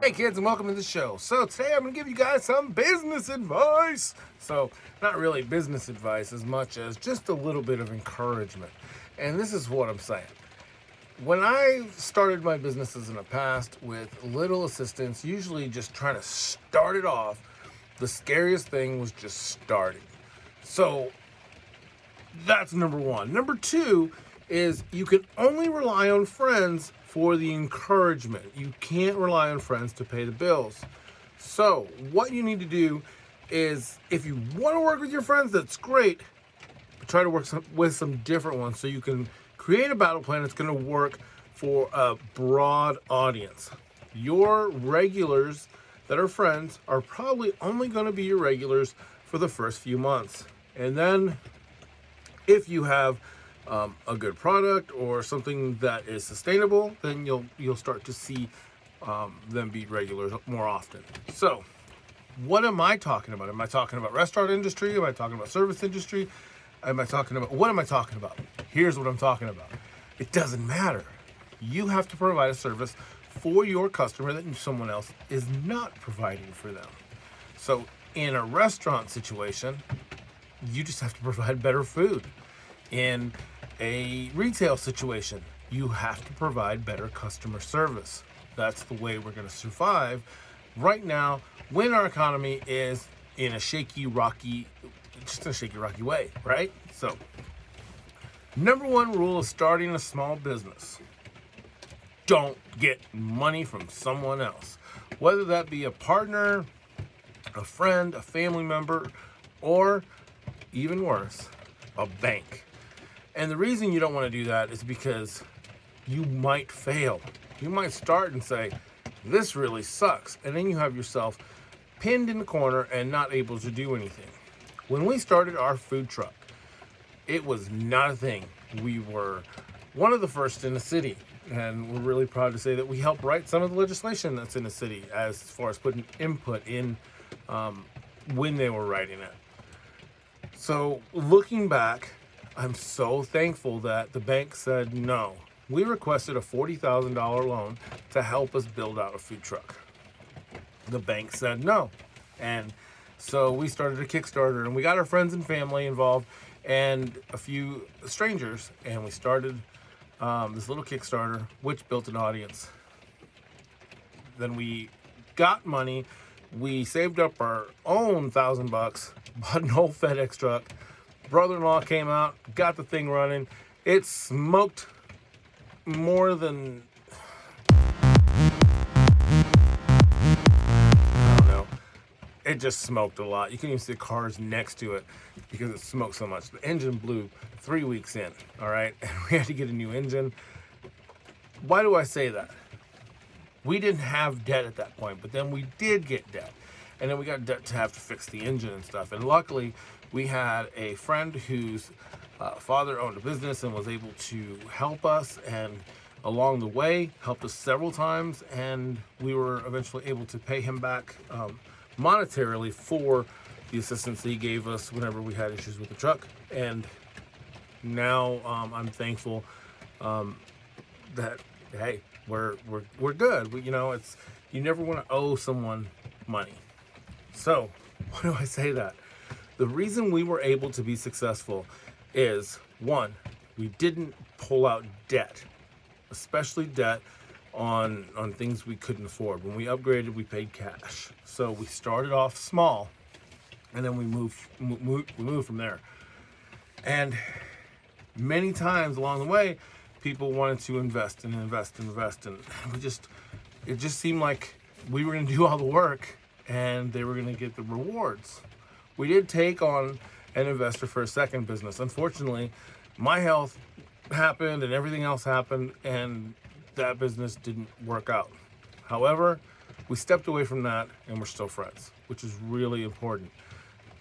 Hey kids, and welcome to the show. So today I'm going to give you guys some business advice. So not really business advice as much as just a little bit of encouragement. And this is what I'm saying. When I started my businesses in the past with little assistance, usually just trying to start it off, the scariest thing was just starting. So that's number one. Number two is you can only rely on friends for the encouragement. You can't rely on friends to pay the bills. So what you need to do is, if you want to work with your friends, that's great, but try to work with some different ones so you can create a battle plan that's going to work for a broad audience. Your regulars that are friends are probably only going to be your regulars for the first few months. And then if you have a good product or something that is sustainable, then you'll start to see them be regulars more often. So what am I talking about? Am I talking about restaurant industry? Am I talking about service industry? What am I talking about? Here's what I'm talking about. It doesn't matter. You have to provide a service for your customer that someone else is not providing for them. So in a restaurant situation, you just have to provide better food. In a retail situation, you have to provide better customer service. That's the way we're going to survive right now when our economy is in a shaky, rocky way, right? So, number one rule of starting a small business: don't get money from someone else. Whether that be a partner, a friend, a family member, or even worse, a bank. And the reason you don't want to do that is because you might fail. You might start and say, this really sucks. And then you have yourself pinned in the corner and not able to do anything. When we started our food truck, it was not a thing. We were one of the first in the city. And we're really proud to say that we helped write some of the legislation that's in the city as far as putting input in when they were writing it. So looking back, I'm so thankful that the bank said no. We requested a $40,000 loan to help us build out a food truck. The bank said no. And so we started a Kickstarter, and we got our friends and family involved and a few strangers, and we started this little Kickstarter, which built an audience. Then we got money. We saved up our own $1,000, bought an old FedEx truck. Brother-in-law came out, got the thing running. It smoked more than, I don't know. It just smoked a lot. You couldn't even see the cars next to it because it smoked so much. The engine blew 3 weeks in, all right? And we had to get a new engine. Why do I say that? We didn't have debt at that point, but then we did get debt. And then we got debt to have to fix the engine and stuff. And luckily, we had a friend whose father owned a business and was able to help us, and along the way helped us several times, and we were eventually able to pay him back monetarily for the assistance that he gave us whenever we had issues with the truck. And now I'm thankful that, hey, we're good. It's, you never want to owe someone money. So why do I say that? The reason we were able to be successful is, one, we didn't pull out debt, especially debt on things we couldn't afford. When we upgraded, we paid cash. So we started off small, and then we moved from there. And many times along the way, people wanted to invest, and it just seemed like we were going to do all the work, and they were going to get the rewards. We did take on an investor for a second business. Unfortunately, my health happened and everything else happened, and that business didn't work out. However, we stepped away from that, and we're still friends, which is really important.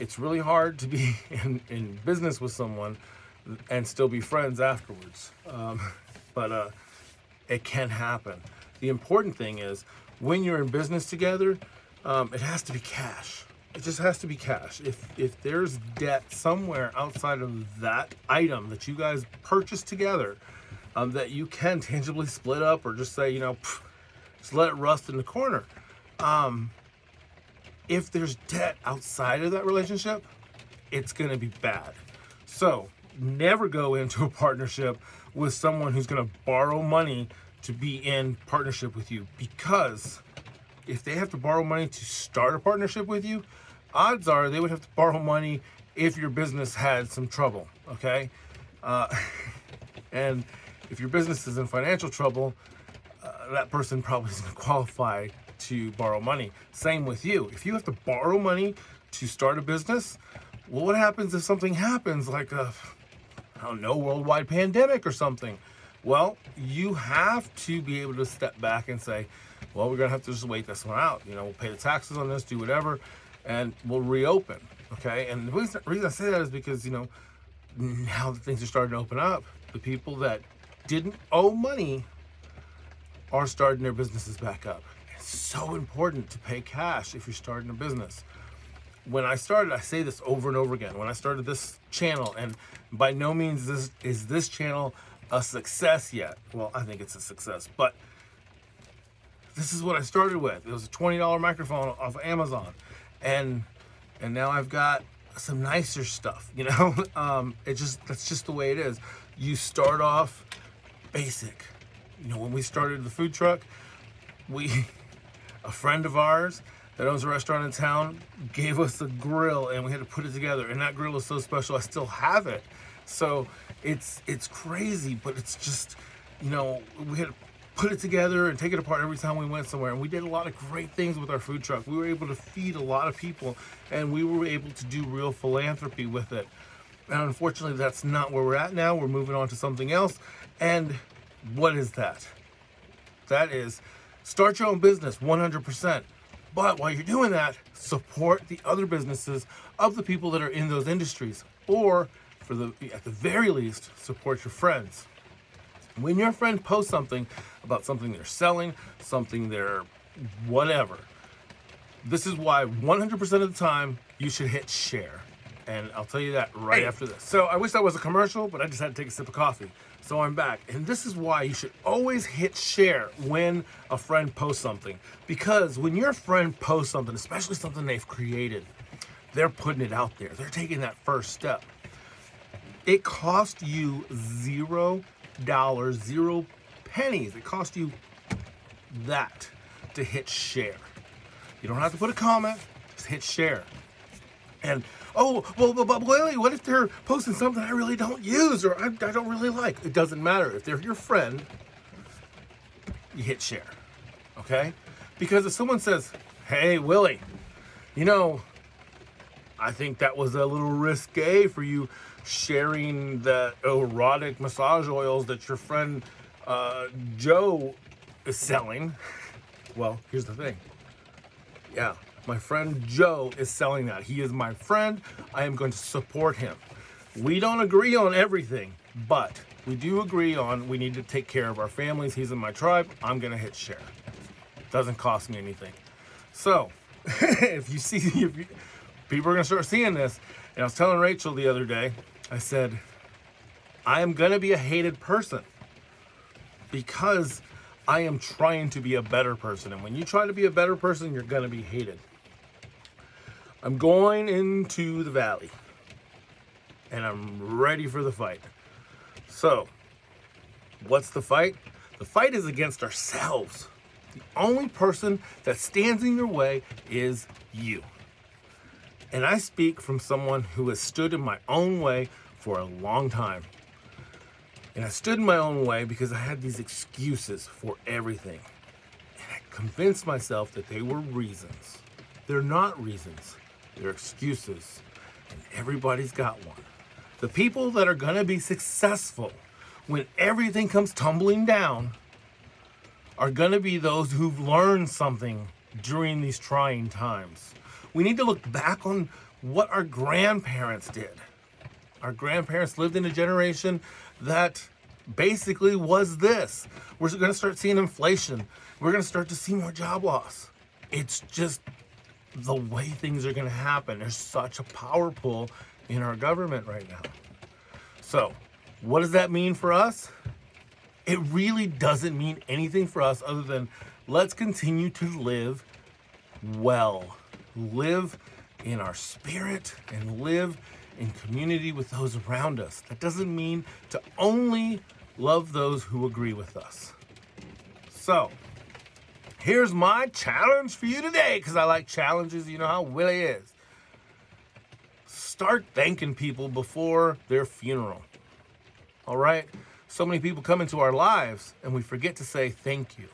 It's really hard to be in business with someone and still be friends afterwards. But it can happen. The important thing is, when you're in business together, it has to be cash. It just has to be cash. If there's debt somewhere outside of that item that you guys purchased together, that you can tangibly split up, or just say, just let it rust in the corner. If there's debt outside of that relationship, it's going to be bad. So never go into a partnership with someone who's going to borrow money to be in partnership with you, because if they have to borrow money to start a partnership with you, odds are they would have to borrow money if your business had some trouble, okay? And if your business is in financial trouble, that person probably doesn't qualify to borrow money. Same with you. If you have to borrow money to start a business, well, what happens if something happens like I don't know, worldwide pandemic or something? Well, you have to be able to step back and say, well, we're gonna have to just wait this one out. You know, we'll pay the taxes on this, do whatever, and we'll reopen, okay? And the reason I say that is because, you know, now that things are starting to open up, the people that didn't owe money are starting their businesses back up. It's so important to pay cash if you're starting a business. When I started, I say this over and over again, when I started this channel, and by no means is this channel a success yet. Well, I think it's a success, but this is what I started with. It was a $20 microphone off of Amazon, and now I've got some nicer stuff, you know. That's just the way it is. You start off basic. You know, when we started the food truck, a friend of ours that owns a restaurant in town gave us a grill, and we had to put it together, and that grill is so special I still have it. So it's crazy, but it's just, you know, we had to put it together and take it apart every time we went somewhere, and we did a lot of great things with our food truck. We were able to feed a lot of people, and we were able to do real philanthropy with it. And unfortunately, that's not where we're at now. We're moving on to something else. And what is that? That is start your own business 100%. But while you're doing that, support the other businesses of the people that are in those industries, or at the very least, support your friends. When your friend posts something about something they're selling, something they're whatever, this is why 100% of the time you should hit share. And I'll tell you that right after this. So I wish that was a commercial, but I just had to take a sip of coffee. So I'm back. And this is why you should always hit share when a friend posts something. Because when your friend posts something, especially something they've created, they're putting it out there. They're taking that first step. It cost you $0, 0 pennies. It cost you that to hit share. You don't have to put a comment, just hit share. And, oh, well, but Willie, what if they're posting something I really don't use or I don't really like? It doesn't matter. If they're your friend, you hit share, okay? Because if someone says, hey, Willie, you know, I think that was a little risque for you sharing the erotic massage oils that your friend Joe is selling. Well, here's the thing. Yeah, my friend Joe is selling that. He is my friend. I am going to support him. We don't agree on everything, but we do agree on we need to take care of our families. He's in my tribe. I'm going to hit share. Doesn't cost me anything. So if people are going to start seeing this, and I was telling Rachel the other day, I said, I am going to be a hated person because I am trying to be a better person. And when you try to be a better person, you're going to be hated. I'm going into the valley and I'm ready for the fight. So, what's the fight? The fight is against ourselves. The only person that stands in your way is you. And I speak from someone who has stood in my own way for a long time. And I stood in my own way because I had these excuses for everything. And I convinced myself that they were reasons. They're not reasons. They're excuses. And everybody's got one. The people that are going to be successful when everything comes tumbling down are going to be those who've learned something during these trying times. We need to look back on what our grandparents did. Our grandparents lived in a generation that basically was this. We're going to start seeing inflation. We're going to start to see more job loss. It's just the way things are going to happen. There's such a power pull in our government right now. So, what does that mean for us? It really doesn't mean anything for us other than let's continue to live well. Live in our spirit and live in community with those around us. That doesn't mean to only love those who agree with us. So, here's my challenge for you today, because I like challenges. You know how Willie is. Start thanking people before their funeral. All right? So many people come into our lives and we forget to say thank you,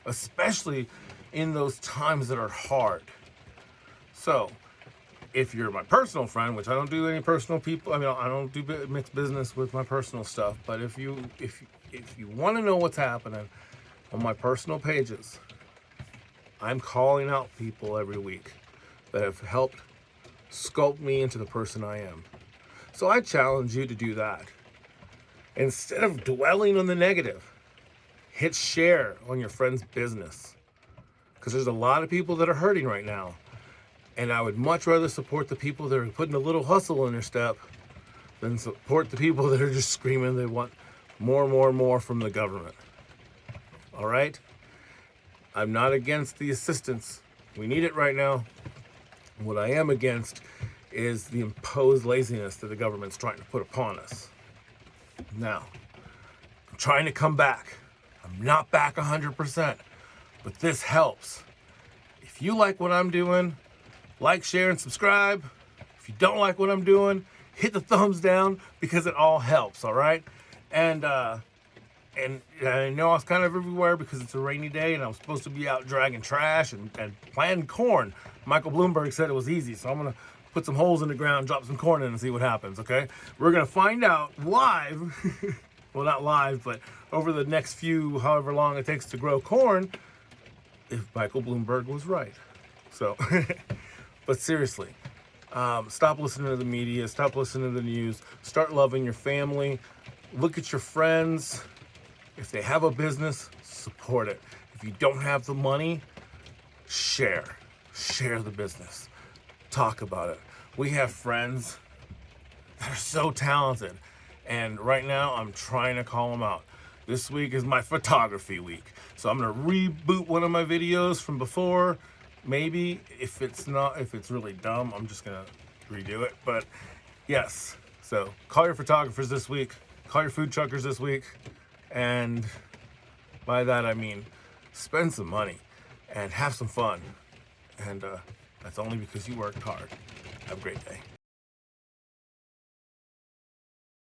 especially in those times that are hard. So, if you're my personal friend, which I don't do any personal people, I don't do mixed business with my personal stuff, but if you want to know what's happening on my personal pages, I'm calling out people every week that have helped sculpt me into the person I am. So I challenge you to do that. Instead of dwelling on the negative, hit share on your friend's business, because there's a lot of people that are hurting right now. And I would much rather support the people that are putting a little hustle in their step than support the people that are just screaming they want more from the government. All right? I'm not against the assistance. We need it right now. What I am against is the imposed laziness that the government's trying to put upon us. Now, I'm trying to come back. I'm not back 100%, but this helps. If you like what I'm doing, like, share, and subscribe. If you don't like what I'm doing, hit the thumbs down, because it all helps, all right? And I know I was kind of everywhere because it's a rainy day and I'm supposed to be out dragging trash and planting corn. Michael Bloomberg said it was easy, so I'm going to put some holes in the ground, drop some corn in and see what happens, okay? We're going to find out live, well, not live, but over the next few, however long it takes to grow corn, if Michael Bloomberg was right. So... But seriously, stop listening to the media, stop listening to the news, start loving your family, look at your friends. If they have a business, support it. If you don't have the money, share the business, talk about it. We have friends that are so talented, and right now I'm trying to call them out. This week is my photography week, so I'm gonna reboot one of my videos from before. Maybe if it's really dumb, I'm just gonna redo it. But yes, so call your photographers this week, call your food truckers this week, and by that I mean spend some money and have some fun. And that's only because you worked hard. Have a great day.